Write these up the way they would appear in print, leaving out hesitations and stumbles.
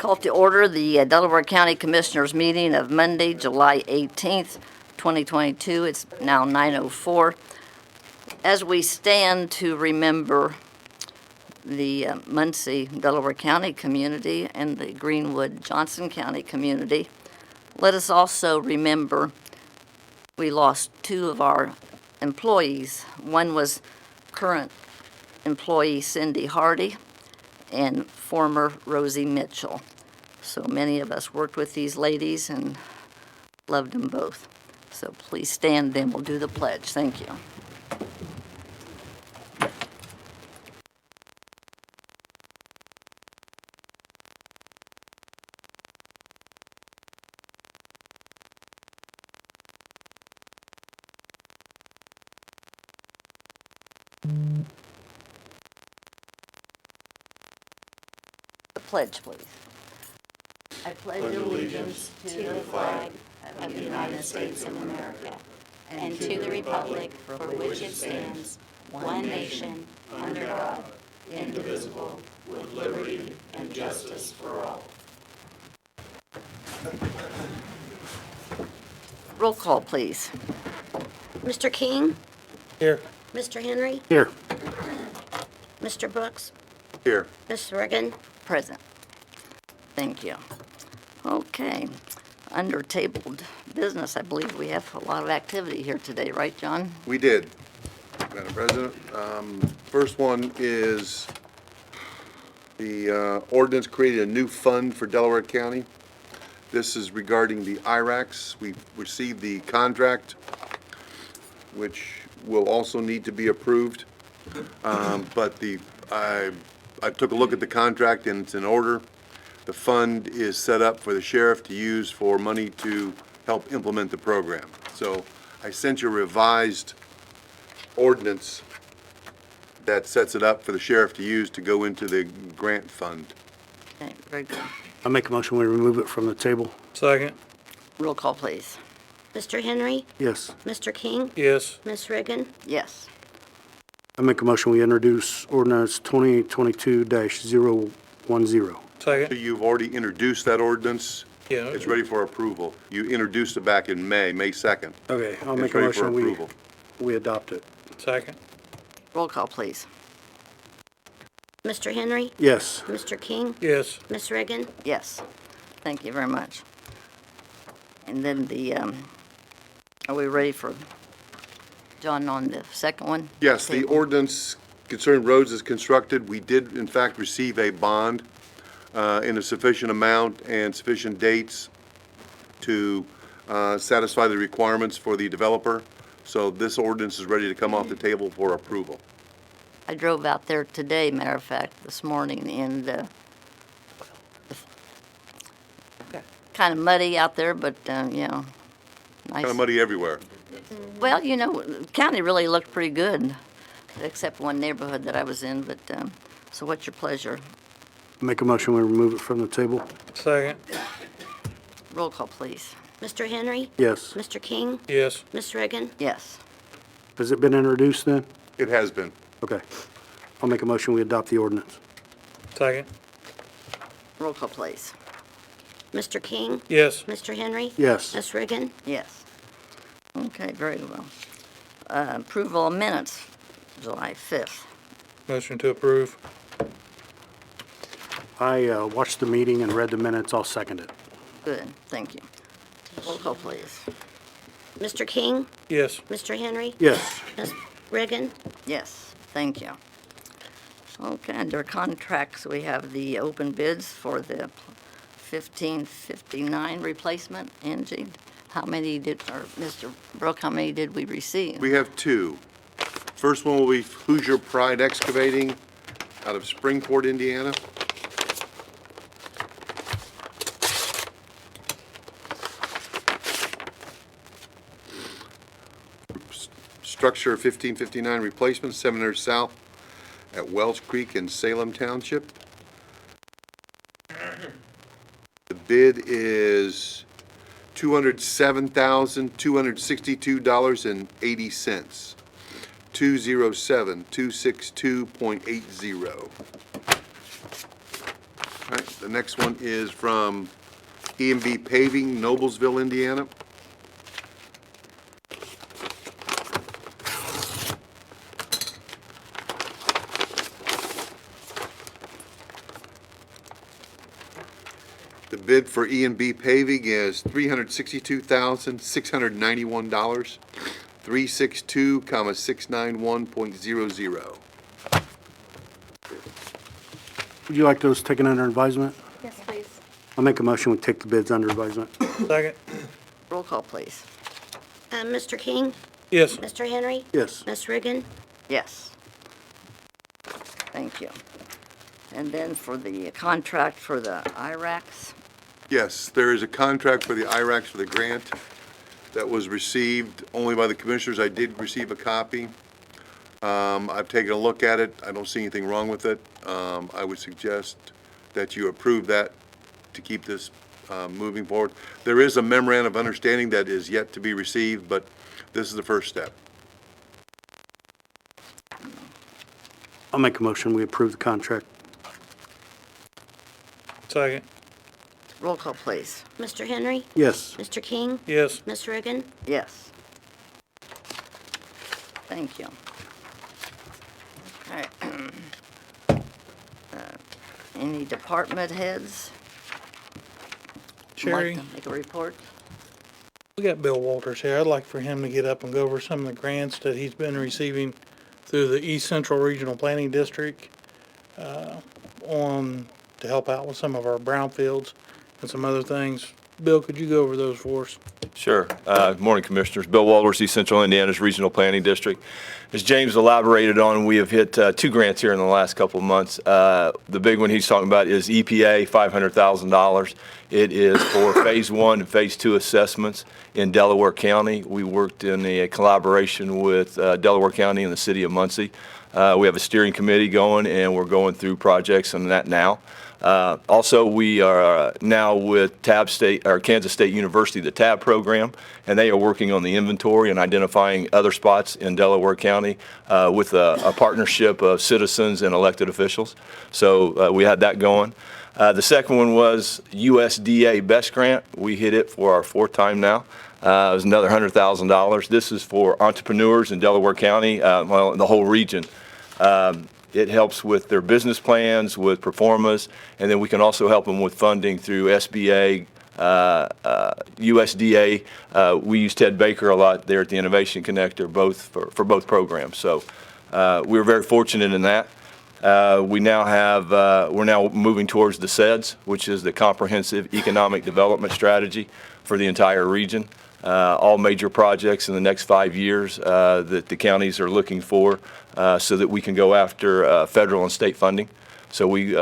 Call to order the Delaware County Commissioners meeting of Monday, July 18th, 2022. It's now 9:04. As we stand to remember the Muncie, Delaware County community and the Greenwood, Johnson County community, let us also remember we lost two of our employees. One was current employee Cindy Hardy and former Rosie Mitchell. So many of us worked with these ladies and loved them both. So please stand, then we'll do the pledge. Thank you. The pledge, please. I pledge allegiance to the flag of the United States of America and to the republic for which it stands, one nation, under God, indivisible, with liberty and justice for all. Roll call, please. Mr. King? Here. Mr. Henry? Here. Mr. Brooks? Here. Ms. Reagan? Present. Thank you. Okay. Under tabled business, I believe we have a lot of activity here today, right, John? We did, Madam President. First one is the ordinance created a new fund for Delaware County. This is regarding the IRACs. We received the contract, which will also need to be approved. But I took a look at the contract and it's in order. The fund is set up for the sheriff to use for money to help implement the program. So I sent you a revised ordinance that sets it up for the sheriff to use to go into the grant fund. Okay, very good. I make a motion we remove it from the table. Second. Roll call, please. Mr. Henry? Yes. Mr. King? Yes. Ms. Reagan? Yes. I make a motion we introduce ordinance 2022-010. So Second. you've already introduced that ordinance. Yeah. It's ready for approval. You introduced it back in May 2nd. Okay, I'll It's make a ready for motion approval. we adopt it. Second. Roll call, please. Mr. Henry? Yes. Mr. King? Yes. Ms. Reagan? Yes. Thank you very much. And then are we ready for John on the second one? Yes, the Table. ordinance concerning roads is constructed. We did, in fact, receive a bond in a sufficient amount and sufficient dates to satisfy the requirements for the developer. So this ordinance is ready to come off the table for approval. I drove out there today, matter of fact, this morning, and kind of muddy out there, but, nice. Kind of muddy everywhere. Well, the county really looked pretty good, except one neighborhood that I was in, but, so what's your pleasure? Make a motion we remove it from the table. Second. Roll call, please. Mr. Henry? Yes. Mr. King? Yes. Ms. Reagan? Yes. Has it been introduced then? It has been. Okay. I'll make a motion we adopt the ordinance. Second. Roll call, please. Mr. King? Yes. Mr. Henry? Yes. Ms. Reagan? Yes. Okay, very well. Approval of minutes, July 5th. Motion to approve. I watched the meeting and read the minutes. I'll second it. Good, thank you. Roll call, please. Mr. King? Yes. Mr. Henry? Yes. Ms. Reagan? Yes, thank you. Okay, under contracts, we have the open bids for the 1559 replacement. Angie, Mr. Brooke, how many did we receive? We have two. First one will be Hoosier Pride Excavating out of Springport, Indiana. Structure 1559 replacement, 700 South at Wells Creek in Salem Township. The bid is $207,262.80. 207-262.80. All right, the next one is from E&B Paving, Noblesville, Indiana. The bid for E&B Paving is $362,691, 362,691.00. Would you like those taken under advisement? Yes, please. I'll make a motion we take the bids under advisement. Second. Roll call, please. Mr. King? Yes. Mr. Henry? Yes. Ms. Riggin? Yes. Thank you. And then for the contract for the IRACs, Yes, there is a contract for the IRACs for the grant that was received only by the commissioners. I did receive a copy. I've taken a look at it. I don't see anything wrong with it. I would suggest that you approve that to keep this moving forward. There is a memorandum of understanding that is yet to be received, but this is the first step. I'll make a motion we approve the contract. Second. roll call, please. Mr. Henry? Yes. Mr. King? Yes. Ms. Riggin? Yes. Thank you. All right. Any department heads would like Sherry, to make a report? we got Bill Walters here. I'd like for him to get up and go over some of the grants that he's been receiving through the East Central Regional Planning District to help out with some of our brownfields and some other things. Bill, could you go over those for us? Sure. Good morning, Commissioners. Bill Walters, East Central Indiana's Regional Planning District. As James elaborated on, we have hit 2 grants here in the last couple of months. The big one he's talking about is EPA, $500,000. It is for Phase 1 and Phase 2 assessments in Delaware County. We worked in a collaboration with Delaware County and the City of Muncie. We have a steering committee going, and we're going through projects on that now. Also, we are now with Kansas State University, the TAB program, and they are working on the inventory and identifying other spots in Delaware County with a partnership of citizens and elected officials. So we had that going. The second one was USDA BEST grant. We hit it for our 4th time now. It was another $100,000. This is for entrepreneurs in Delaware County, well, the whole region. It helps with their business plans, with performas, and then we can also help them with funding through SBA, USDA. We use Ted Baker a lot there at the Innovation Connector, both for both programs. So we were very fortunate in that. We're now moving towards the CEDS, which is the Comprehensive Economic Development Strategy for the entire region. All major projects in the next 5 years that the counties are looking for so that we can go after federal and state funding. So we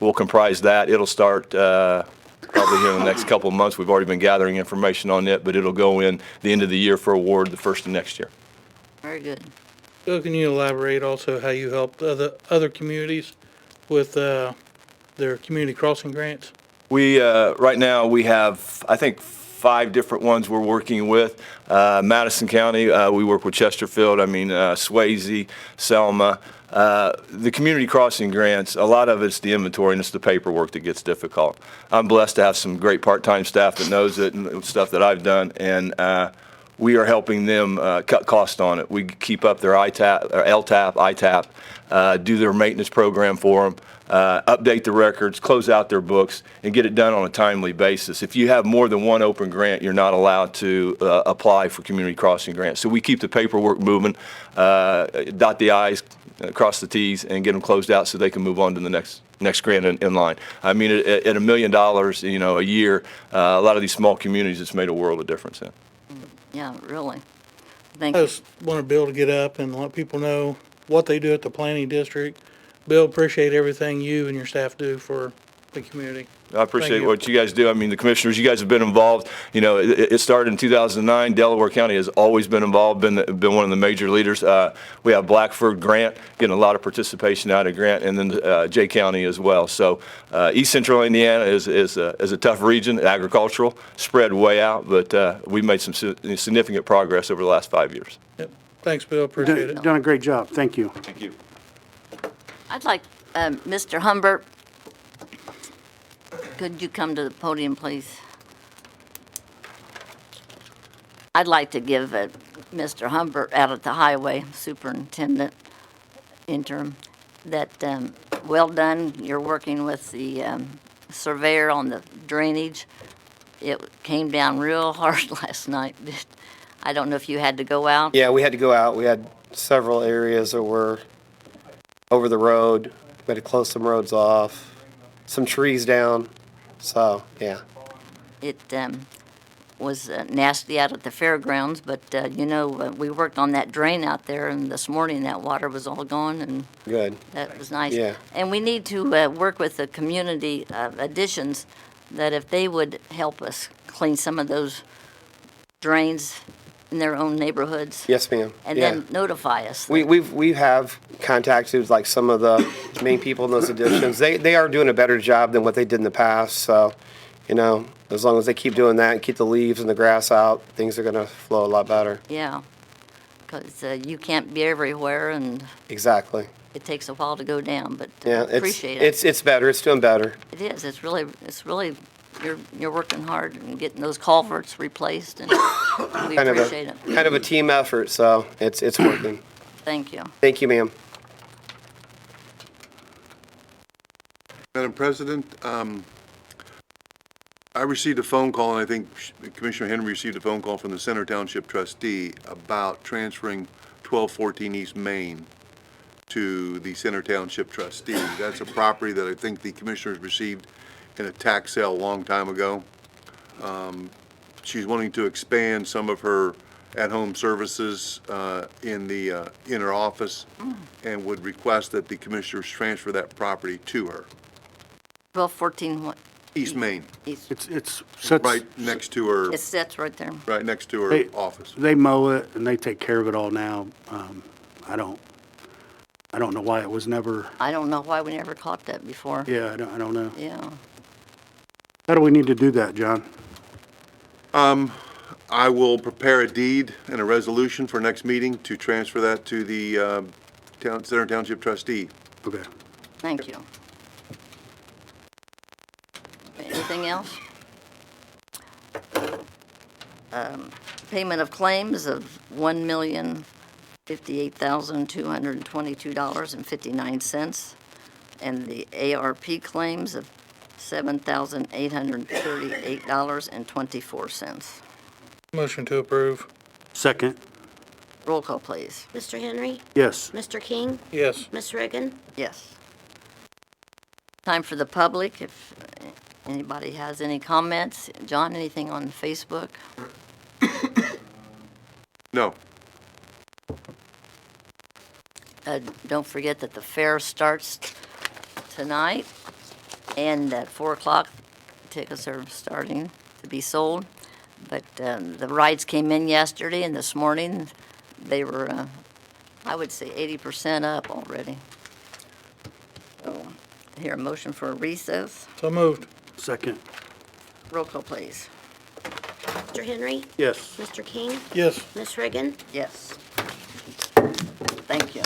will comprise that. It'll start probably here in the next couple of months. We've already been gathering information on it, but it'll go in the end of the year for award the first of next year. Very good. Bill, can you elaborate also how you helped other communities with their community crossing grants? We right now we have, I think, 5 different ones we're working with. Madison County, we work with Chesterfield, Swayze, Selma. The community crossing grants, a lot of it's the inventory and it's the paperwork that gets difficult. I'm blessed to have some great part-time staff that knows it and stuff that I've done, and we are helping them cut costs on it. We keep up their ITAP, or LTAP, ITAP, do their maintenance program for them, update the records, close out their books, and get it done on a timely basis. If you have more than one open grant, you're not allowed to apply for community crossing grants. So we keep the paperwork moving, dot the I's, cross the T's, and get them closed out so they can move on to the next grant in line. I mean, at $1 million, a year, a lot of these small communities, it's made a world of difference in. Yeah, really. Thank I you. just wanted Bill to get up and let people know what they do at the planning district. Bill, appreciate everything you and your staff do for the community. I appreciate you. what you guys do. I mean, the commissioners, you guys have been involved. It started in 2009. Delaware County has always been involved, been one of the major leaders. We have Blackford Grant, getting a lot of participation out of Grant, and then Jay County as well. So East Central Indiana is a tough region, agricultural, spread way out, but we've made some significant progress over the last 5 years. Yep. Thanks, Bill. Appreciate it. Done a great job. Thank you. Thank you. I'd like Mr. Humbert Could you come to the podium, please? I'd like to give Mr. Humbert out at the highway superintendent interim that, well done. You're working with the surveyor on the drainage. It came down real hard last night. I don't know if you had to go out. Yeah, we had to go out. We had several areas that were over the road. We had to close some roads off, some trees down. So, yeah. It was nasty out at the fairgrounds, but, we worked on that drain out there, and this morning that water was all gone, and Good. that was nice. Yeah. And we need to work with the community additions, that if they would help us clean some of those drains in their own neighborhoods. Yes, ma'am. And Yeah. then notify us. We have contacted like some of the main people in those additions. They are doing a better job than what they did in the past. So, as long as they keep doing that and keep the leaves and the grass out, things are going to flow a lot better. Yeah, because you can't be everywhere, and Exactly. it takes a while to go down, but Yeah, appreciate it. it's better. It's doing better. It is, it's really, you're working hard and getting those culverts replaced, and we appreciate it. Kind of a team effort. So it's working. Thank you. Thank you, ma'am. Madam President, I received a phone call, and I think Commissioner Henry received a phone call from the Center Township trustee about transferring 1214 East Main to the Center Township trustee. That's a property that I think the commissioners received in a tax sale a long time ago. She's wanting to expand some of her at-home services in her office, and would request that the commissioners transfer that property to her. 1214 what? East Main, East. It's such, right next to her, It sits right there. right next to her Hey. office. they mow it and they take care of it all now. I don't know why it was never, I don't know why we never caught that before. yeah, I don't know. Yeah. How do we need to do that, John? I will prepare a deed and a resolution for next meeting to transfer that to the Center Township trustee. Okay. Thank you. Anything else? Payment of claims of $1,058,222.59, and the ARP claims of $7,838.24. Motion to approve. Second, Roll call, please. Mr. Henry? yes. Mr. King? Yes. Ms. Reagan? Yes. Time for the public, if anybody has any comments. John, anything on Facebook? No. Don't forget that the fair starts tonight, and at 4 o'clock, tickets are starting to be sold. But the rides came in yesterday, and this morning, they were, I would say, 80% up already. So, here, a motion for a recess. So moved. Second, Roll call, please. Mr. Henry? yes. Mr. King? Yes. Ms. Reagan? Yes. Thank you.